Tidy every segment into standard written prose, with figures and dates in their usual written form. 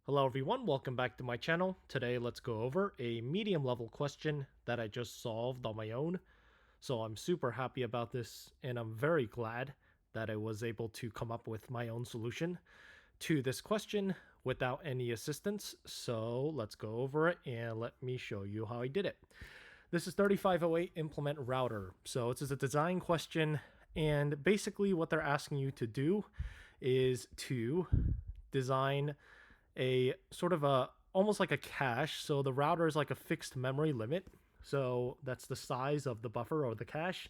Hello everyone, welcome back to my channel. Today let's go over a medium level question that I just solved on my own. So I'm super happy about this and I'm very glad that I was able to come up with my own solution to this question without any assistance. So let's go over it and let me show you how I did it. This is 3508 implement router. So it's a design question, and basically what they're asking you to do is to design a sort of a almost like a cache. So the router is like a fixed memory limit. So that's the size of the buffer or the cache.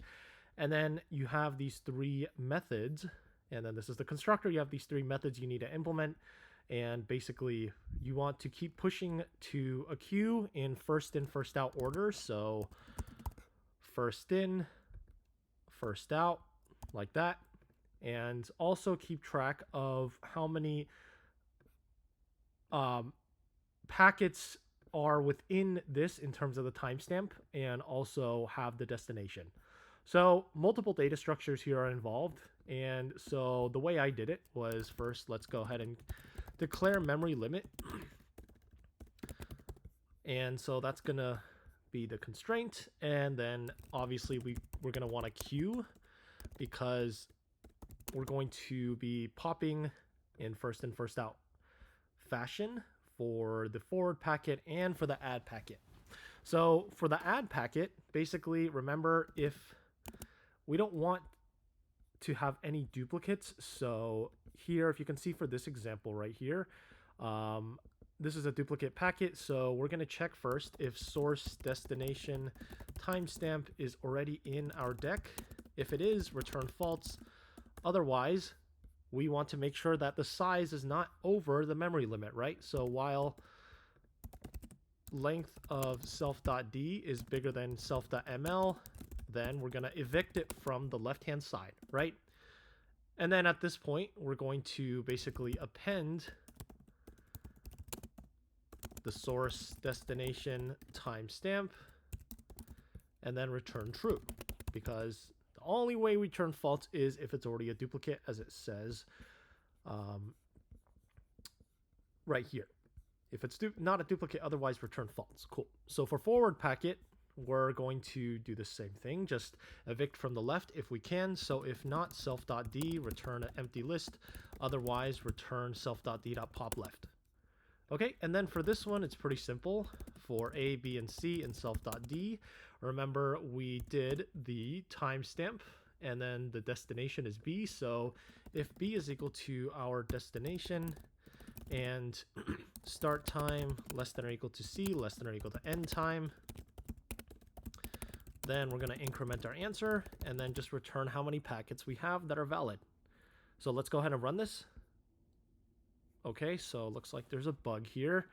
And then you have these three methods. And then this is the constructor. You have these three methods you need to implement. And basically, you want to keep pushing to a queue in, first out order. So first in, first out, like that. And also keep track of how many packets are within this in terms of the timestamp, and also have the destination. So multiple data structures here are involved. And so the way I did it was, first let's go ahead and declare memory limit. And so that's gonna be the constraint. And then obviously we're gonna want a queue because we're going to be popping in first in first out fashion for the forward packet and for the add packet. So for the add packet, basically remember, if we don't want to have any duplicates, so here, if you can see for this example right here, this is a duplicate packet. So we're going to check first if source destination timestamp is already in our deck. If it is, return false. Otherwise, we want to make sure that the size is not over the memory limit, right? So while length of self.d is bigger than self.ml, then we're going to evict it from the left-hand side, right? And then at this point, we're going to basically append the source destination timestamp and then return true, because the only way we return false is if it's already a duplicate, as it says right here. If it's not a duplicate, otherwise return false. Cool. So for forward packet, we're going to do the same thing, just evict from the left if we can. So if not, self.d, return an empty list. Otherwise, return self.d.pop left. Okay, and then for this one, it's pretty simple. For A, B, and C in self.d, remember we did the timestamp, and then the destination is B. So if B is equal to our destination and start time less than or equal to C, less than or equal to end time, then we're going to increment our answer and then just return how many packets we have that are valid. So let's go ahead and run this. Okay, so it looks like there's a bug here.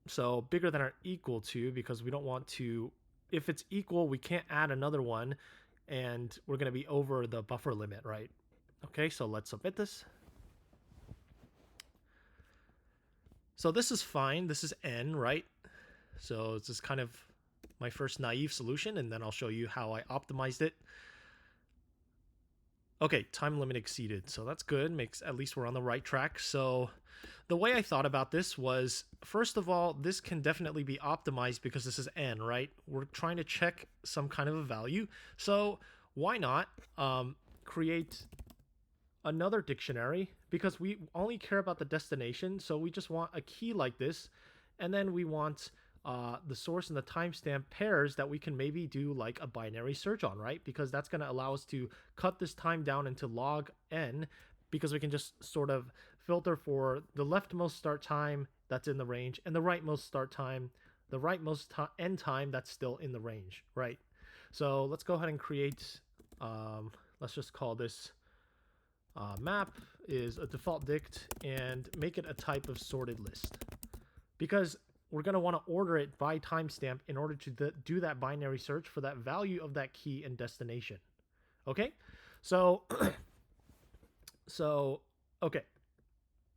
So bigger than or equal to, because we don't want to, if it's equal, we can't add another one and we're going to be over the buffer limit, right? Okay, so let's submit this. So this is fine. This is n, right? So this is kind of my first naive solution, and then I'll show you how I optimized it. Okay, time limit exceeded. So that's good. Makes at least we're on the right track. So the way I thought about this was, first of all, this can definitely be optimized because this is n, right? We're trying to check some kind of a value. So why not create another dictionary, because we only care about the destination. So we just want a key like this, and then we want the source and the timestamp pairs that we can maybe do like a binary search on, right? Because that's going to allow us to cut this time down into log n, because we can just sort of filter for the leftmost start time that's in the range and the rightmost start time, the rightmost end time that's still in the range, right? So let's go ahead and create, let's just call this map is a default dict and make it a type of sorted list, because we're going to want to order it by timestamp in order to do that binary search for that value of that key and destination. Okay, so okay,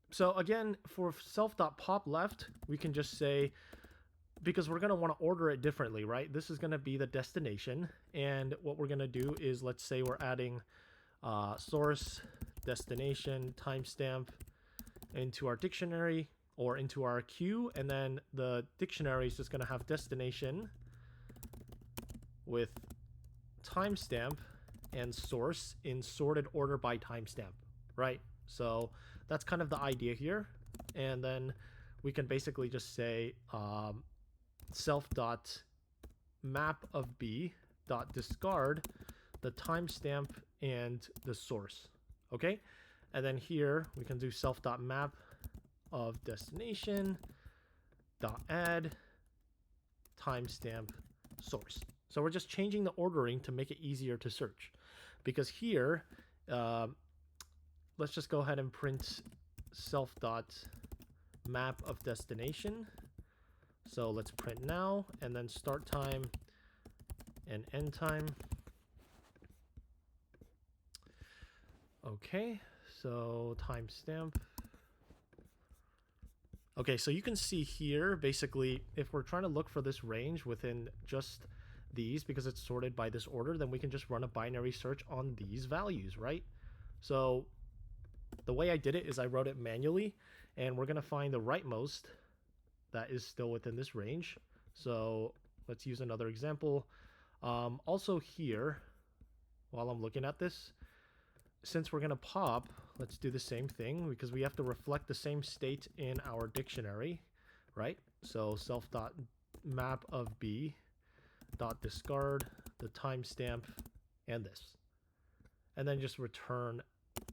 so again, for self.pop left, we can just say, because we're going to want to order it differently, right? This is going to be the destination, and what we're going to do is, let's say we're adding source destination timestamp into our dictionary or into our queue, and then the dictionary is just going to have destination with timestamp and source in sorted order by timestamp, right? So that's kind of the idea here. And then we can basically just say self dot map of b dot discard the timestamp and the source. Okay, and then here we can do self dot map of destination dot add timestamp source. So we're just changing the ordering to make it easier to search, because here let's just go ahead and print self dot map of destination. So let's print now, and then start time and end time. Okay, so timestamp. Okay, so you can see here, basically, if we're trying to look for this range within just these, because it's sorted by this order, then we can just run a binary search on these values, right? So the way I did it is I wrote it manually, and we're going to find the rightmost that is still within this range. So let's use another example. Also here, while I'm looking at this, since we're going to pop, let's do the same thing, because we have to reflect the same state in our dictionary, right? So self dot map of b dot discard the timestamp and this, and then just return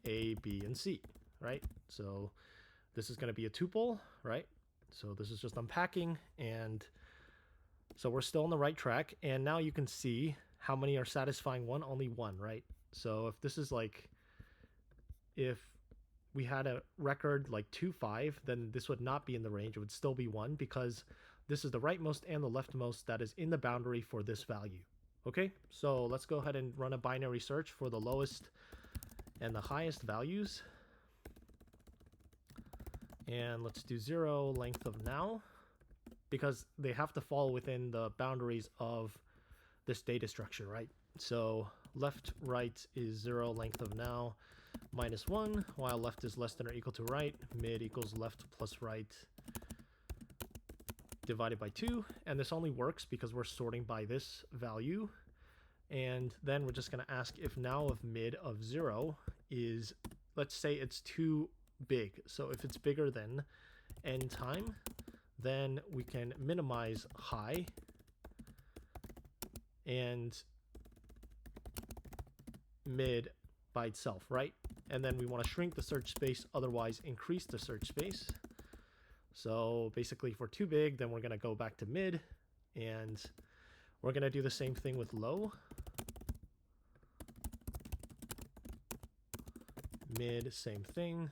a, b, and c, right? So this is going to be a tuple, right? So this is just unpacking, and so we're still on the right track. And now you can see how many are satisfying one, only one, right? So if this is like, if we had a record like 2-5, then this would not be in the range. It would still be 1, because this is the rightmost and the leftmost that is in the boundary for this value. Okay, so let's go ahead and run a binary search for the lowest and the highest values. And let's do 0 length of now, because they have to fall within the boundaries of this data structure, right? So left, right is 0 length of now minus 1, while left is less than or equal to right. Mid equals left plus right divided by 2. And this only works because we're sorting by this value. And then we're just going to ask if now of mid of 0 is, let's say it's too big. So if it's bigger than end time, then we can minimize high and mid by itself, right? And then we want to shrink the search space, otherwise increase the search space. So basically, if we're too big, then we're going to go back to mid, and we're going to do the same thing with low. Mid, same thing.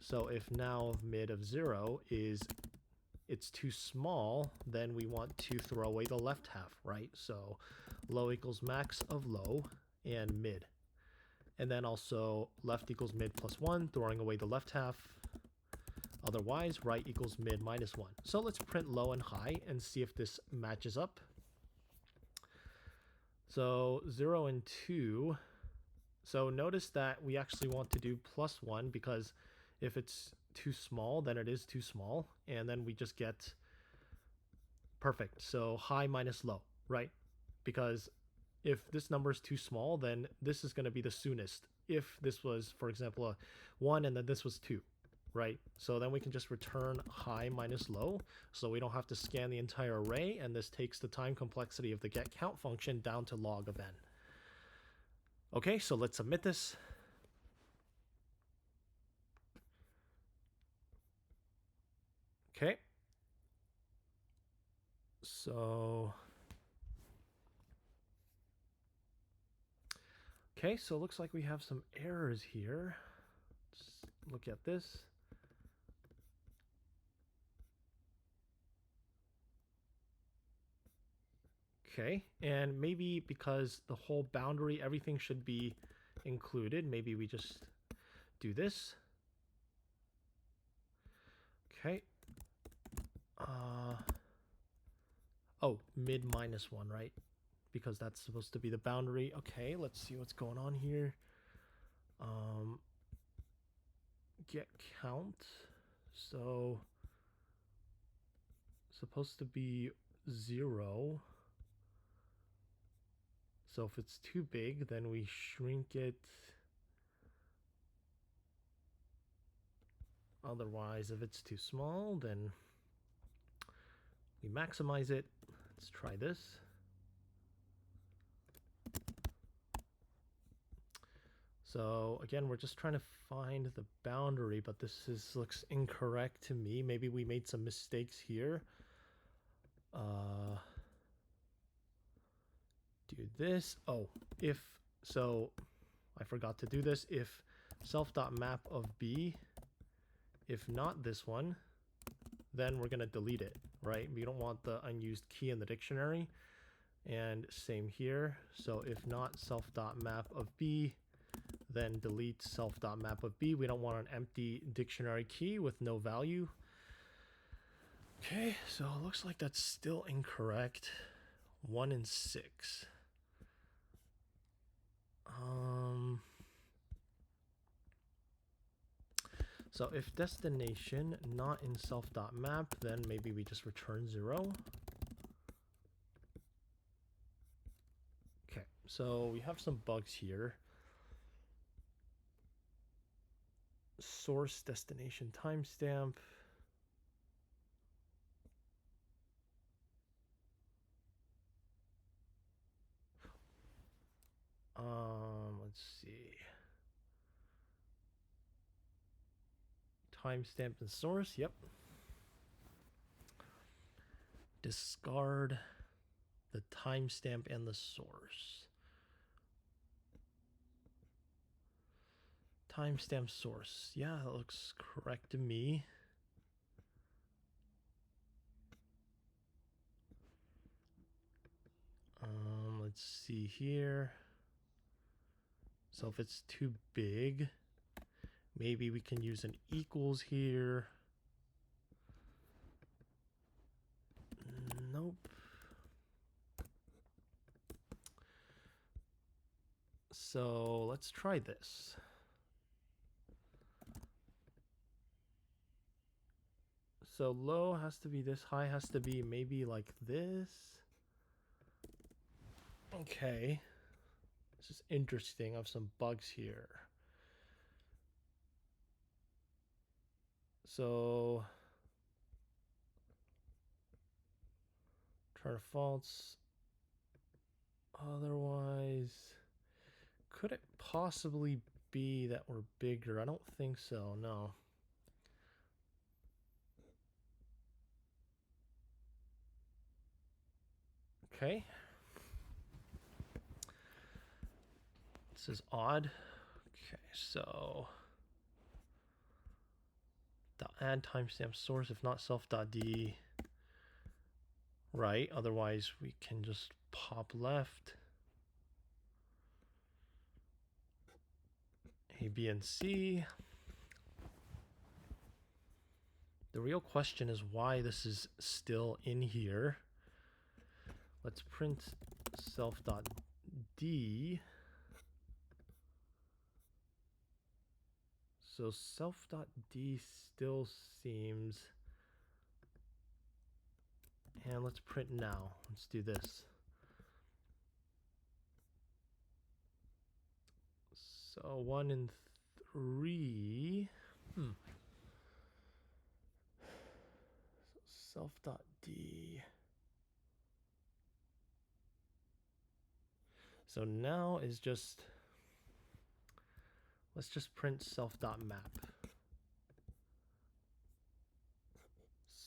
So if now of mid of 0 is it's too small, then we want to throw away the left half, right? So low equals max of low and mid. And then also left equals mid plus 1, throwing away the left half. Otherwise, right equals mid minus 1. So let's print low and high and see if this matches up. So 0 and 2. So notice that we actually want to do plus 1, because if it's too small, then it is too small. And then we just get perfect. So high minus low, right? Because if this number is too small, then this is going to be the soonest. If this was, for example, a 1 and then this was 2, right? So then we can just return high minus low, so we don't have to scan the entire array, and this takes the time complexity of the get count function down to log of n. Okay, so let's submit this. Okay. So it looks like we have some errors here. Let's look at this. Okay, and maybe because the whole boundary, everything should be included, maybe we just do this. Okay. Oh, mid minus 1, right? Because that's supposed to be the boundary. Okay, let's see what's going on here. get count. So supposed to be 0. So if it's too big, then we shrink it. Otherwise, if it's too small, then we maximize it. Let's try this. So again, we're just trying to find the boundary, but this looks incorrect to me. Maybe we made some mistakes here. Do this. Oh, so I forgot to do this. If self.map of b, if not this one, then we're going to delete it, right? We don't want the unused key in the dictionary. And same here. So if not self.map of b, then delete self.map of b. We don't want an empty dictionary key with no value. Okay, so it looks like that's still incorrect. 1 and 6. So if destination not in self.map, then maybe we just return 0. Okay, so we have some bugs here. Source destination timestamp. Let's see. Timestamp and source, yep. Discard the timestamp and the source. Timestamp source. Yeah, that looks correct to me. Let's see here. So if it's too big, maybe we can use an equals here. Nope. So let's try this. So low has to be this, high has to be maybe like this. Okay. This is interesting. I have some bugs here. So true or false. Otherwise, could it possibly be that we're bigger? I don't think so, no. Okay. This is odd. Okay, so add timestamp source, if not self.d. Right, otherwise we can just pop left. A, B, and C. The real question is why this is still in here. Let's print self.d. So self.d still seems, and let's print now. Let's do this. So 1 and 3. So self.d. So now is just, let's just print self.map.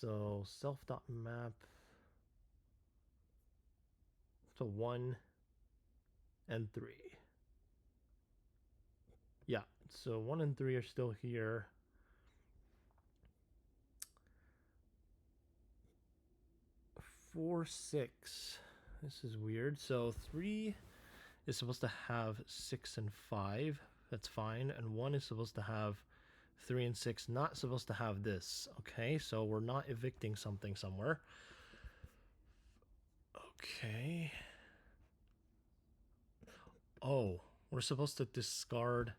So self.map to 1 and 3. Yeah, so 1 and 3 are still here. 4, 6. This is weird. So 3 is supposed to have 6 and 5. That's fine. And 1 is supposed to have 3 and 6. Not supposed to have this. Okay, so we're not evicting something somewhere. Okay. Oh, we're supposed to discard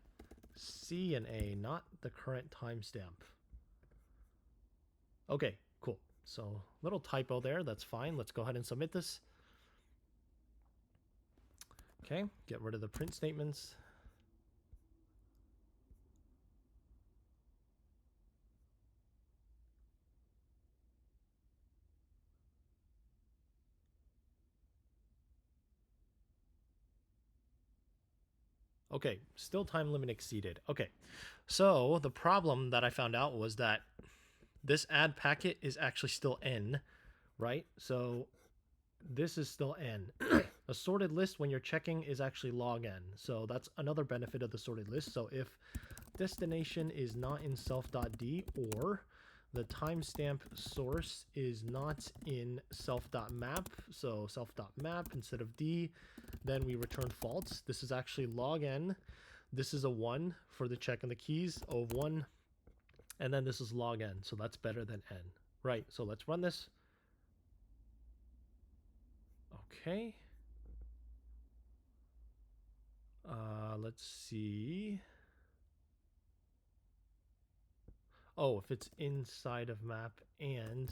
C and A, not the current timestamp. Okay, cool. So little typo there, that's fine. Let's go ahead and submit this. Okay, get rid of the print statements. Okay, still time limit exceeded. Okay, so the problem that I found out was that this add packet is actually still N, right? So this is still N. A sorted list when you're checking is actually log N. So that's another benefit of the sorted list. So if destination is not in self.d or the timestamp source is not in self.map, so self.map instead of d, then we return false. This is actually log n. This is a 1 for the check and the keys, O of 1. And then this is log n, so that's better than n. Right, so let's run this. Okay. Let's see. Oh, if it's inside of map and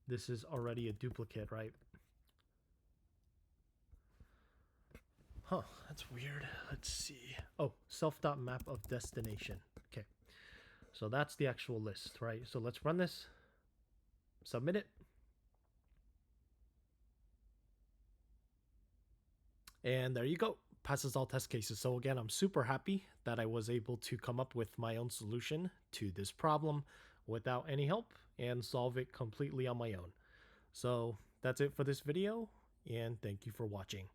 this is already a duplicate, right? Huh, that's weird. Let's see. Oh, self.map of destination. Okay. So that's the actual list, right? So let's run this. Submit it. And there you go. Passes all test cases. So again, I'm super happy that I was able to come up with my own solution to this problem without any help and solve it completely on my own. So that's it for this video, and thank you for watching.